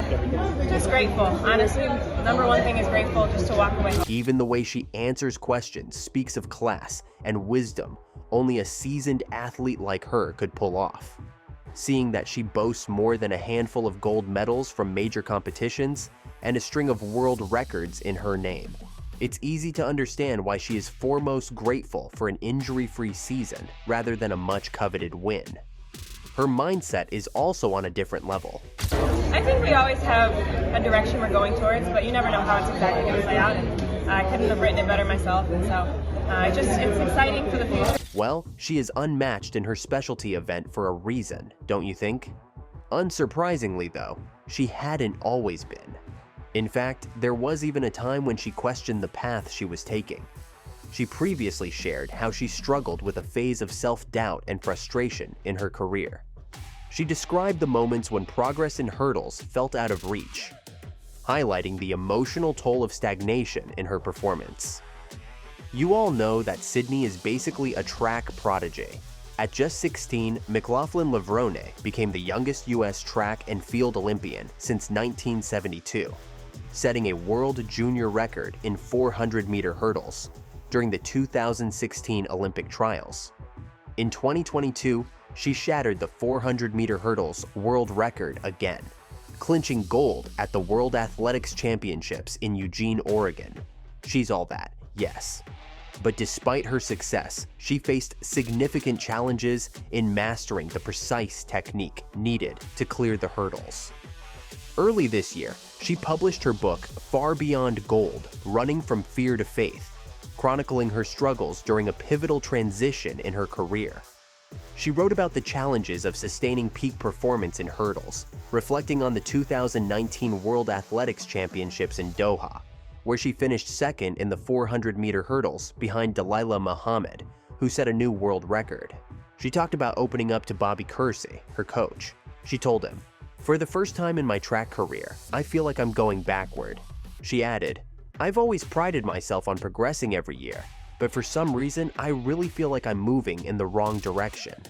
Just grateful. Honestly, number one thing is grateful just to walk away. Even the way she answers questions speaks of class and wisdom only a seasoned athlete like her could pull off. Seeing that she boasts more than a handful of gold medals from major competitions and a string of world records in her name, it's easy to understand why she is foremost grateful for an injury-free season rather than a much-coveted win. Her mindset is also on a different level. I think we always have a direction we're going towards, but you never know how it's exactly going to play out. And I couldn't have written it better myself, and so it's exciting for the future. Well, she is unmatched in her specialty event for a reason, don't you think? Unsurprisingly though, she hadn't always been. In fact, there was even a time when she questioned the path she was taking. She previously shared how she struggled with a phase of self-doubt and frustration in her career. She described the moments when progress in hurdles felt out of reach, highlighting the emotional toll of stagnation in her performance. You all know that Sydney is basically a track prodigy. At just 16, McLaughlin-Levrone became the youngest U.S. track and field Olympian since 1972, setting a world junior record in 400-meter hurdles during the 2016 Olympic trials. In 2022, she shattered the 400-meter hurdles world record again, clinching gold at the World Athletics Championships in Eugene, Oregon. She's all that, yes. But despite her success, she faced significant challenges in mastering the precise technique needed to clear the hurdles. Early this year, she published her book, Far Beyond Gold: Running from Fear to Faith, chronicling her struggles during a pivotal transition in her career. She wrote about the challenges of sustaining peak performance in hurdles, reflecting on the 2019 World Athletics Championships in Doha, where she finished second in the 400-meter hurdles behind Dalilah Muhammad, who set a new world record. She talked about opening up to Bobby Kersee, her coach. She told him, "For the first time in my track career, I feel like I'm going backward." She added, "I've always prided myself on progressing every year, but for some reason, I really feel like I'm moving in the wrong direction."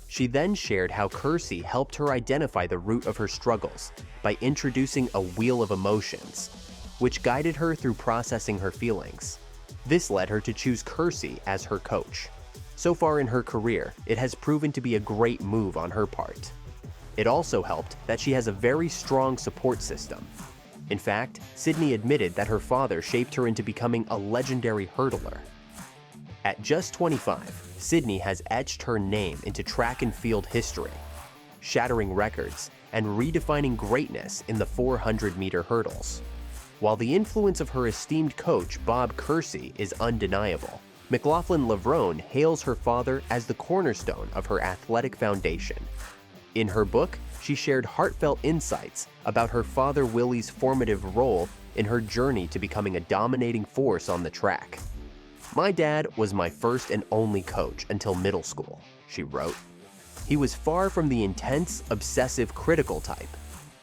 She then shared how Kersee helped her identify the root of her struggles by introducing a wheel of emotions, which guided her through processing her feelings. This led her to choose Kersee as her coach. So far in her career, it has proven to be a great move on her part. It also helped that she has a very strong support system. In fact, Sydney admitted that her father shaped her into becoming a legendary hurdler. At just 25, Sydney has etched her name into track and field history, shattering records and redefining greatness in the 400-meter hurdles. While the influence of her esteemed coach, Bob Kersee, is undeniable, McLaughlin-Levrone hails her father as the cornerstone of her athletic foundation. In her book, she shared heartfelt insights about her father Willie's formative role in her journey to becoming a dominating force on the track. "My dad was my first and only coach until middle school," she wrote. "He was far from the intense, obsessive, critical type.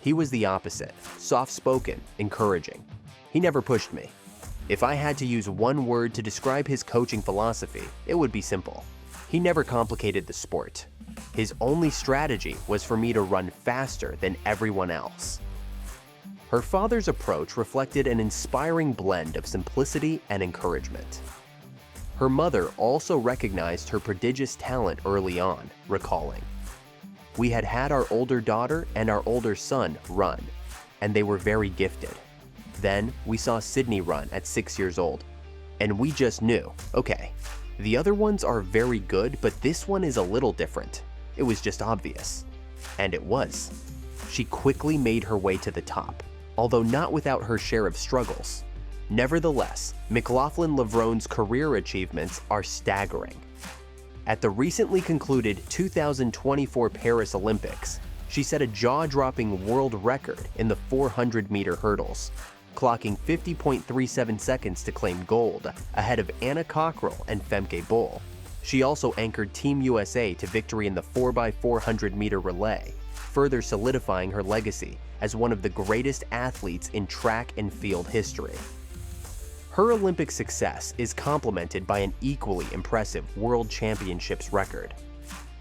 He was the opposite, soft-spoken, encouraging. He never pushed me. If I had to use one word to describe his coaching philosophy, it would be simple. He never complicated the sport. His only strategy was for me to run faster than everyone else." Her father's approach reflected an inspiring blend of simplicity and encouragement. Her mother also recognized her prodigious talent early on, recalling, "We had our older daughter and our older son run, and they were very gifted. Then we saw Sydney run at 6 years old, and we just knew, okay, the other ones are very good, but this one is a little different. It was just obvious." And it was. She quickly made her way to the top, although not without her share of struggles. Nevertheless, McLaughlin-Levrone's career achievements are staggering. At the recently concluded 2024 Paris Olympics, she set a jaw-dropping world record in the 400-meter hurdles, clocking 50.37 seconds to claim gold, ahead of Anna Cockrell and Femke Bol. She also anchored Team USA to victory in the 4x400-meter relay, further solidifying her legacy as one of the greatest athletes in track and field history. Her Olympic success is complemented by an equally impressive World Championships record.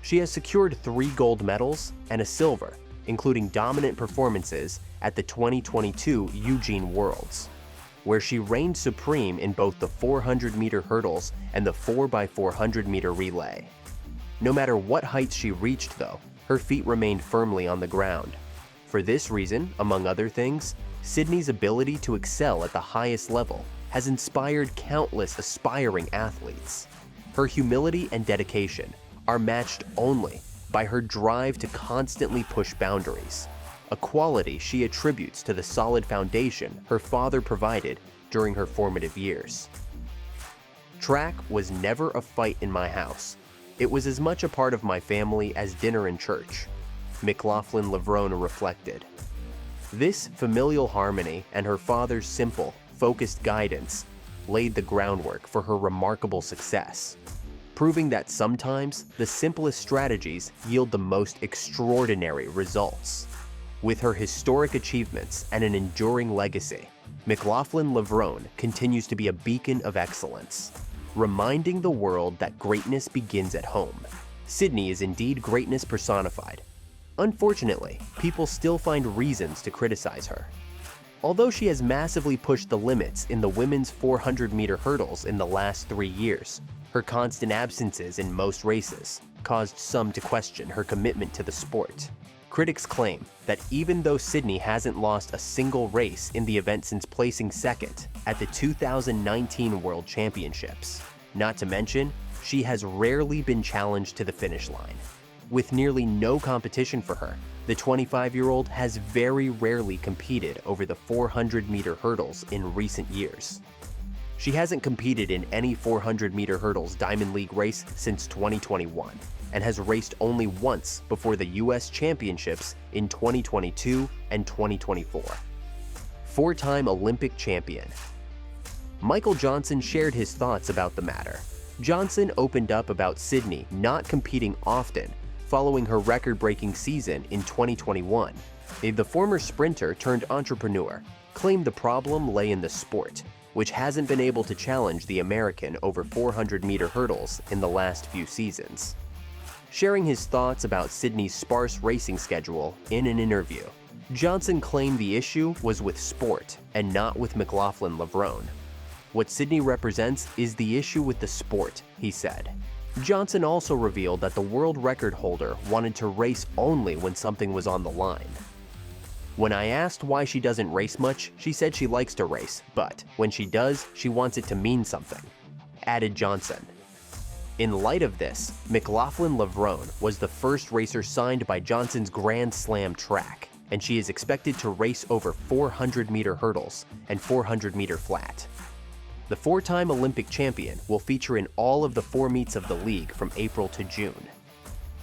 She has secured 3 gold medals and a silver, including dominant performances at the 2022 Eugene Worlds, where she reigned supreme in both the 400-meter hurdles and the 4x400-meter relay. No matter what heights she reached, though, her feet remained firmly on the ground. For this reason, among other things, Sydney's ability to excel at the highest level has inspired countless aspiring athletes. Her humility and dedication are matched only by her drive to constantly push boundaries, a quality she attributes to the solid foundation her father provided during her formative years. Track was never a fight in my house. It was as much a part of my family as dinner in church, McLaughlin-Levrone reflected. This familial harmony and her father's simple, focused guidance laid the groundwork for her remarkable success, proving that sometimes the simplest strategies yield the most extraordinary results. With her historic achievements and an enduring legacy, McLaughlin-Levrone continues to be a beacon of excellence, reminding the world that greatness begins at home. Sydney is indeed greatness personified. Unfortunately, people still find reasons to criticize her. Although she has massively pushed the limits in the women's 400-meter hurdles in the last 3 years, her constant absences in most races caused some to question her commitment to the sport. Critics claim that even though Sydney hasn't lost a single race in the event since placing second at the 2019 World Championships, not to mention, she has rarely been challenged to the finish line. With nearly no competition for her, the 25-year-old has very rarely competed over the 400-meter hurdles in recent years. She hasn't competed in any 400-meter hurdles Diamond League race since 2021 and has raced only once before the US Championships in 2022 and 2024. Four-time Olympic champion. Michael Johnson shared his thoughts about the matter. Johnson opened up about Sydney not competing often following her record-breaking season in 2021. The former sprinter turned entrepreneur claimed the problem lay in the sport, which hasn't been able to challenge the American over 400-meter hurdles in the last few seasons. Sharing his thoughts about Sydney's sparse racing schedule in an interview, Johnson claimed the issue was with sport and not with McLaughlin-Levrone. What Sydney represents is the issue with the sport, he said. Johnson also revealed that the world record holder wanted to race only when something was on the line. When I asked why she doesn't race much, she said she likes to race, but when she does, she wants it to mean something, added Johnson. In light of this, McLaughlin-Levrone was the first racer signed by Johnson's Grand Slam track, and she is expected to race over 400-meter hurdles and 400-meter flat. The four-time Olympic champion will feature in all of the 4 meets of the league from April to June.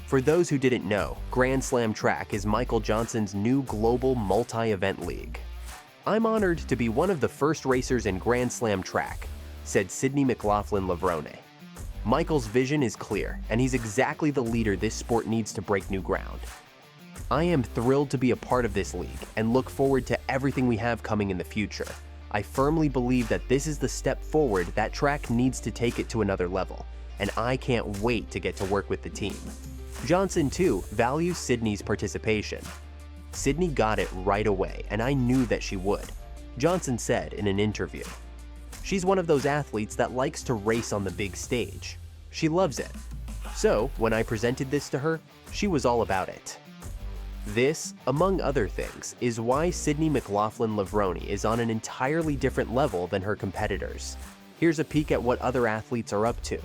For those who didn't know, Grand Slam Track is Michael Johnson's new global multi-event league. "I'm honored to be one of the first racers in Grand Slam Track," said Sydney McLaughlin-Levrone. Michael's vision is clear, and he's exactly the leader this sport needs to break new ground. "I am thrilled to be a part of this league and look forward to everything we have coming in the future. I firmly believe that this is the step forward that track needs to take it to another level, and I can't wait to get to work with the team." Johnson, too, values Sydney's participation. "Sydney got it right away, and I knew that she would," Johnson said in an interview. "She's one of those athletes that likes to race on the big stage. She loves it. So, when I presented this to her, she was all about it." This, among other things, is why Sydney McLaughlin-Levrone is on an entirely different level than her competitors. Here's a peek at what other athletes are up to.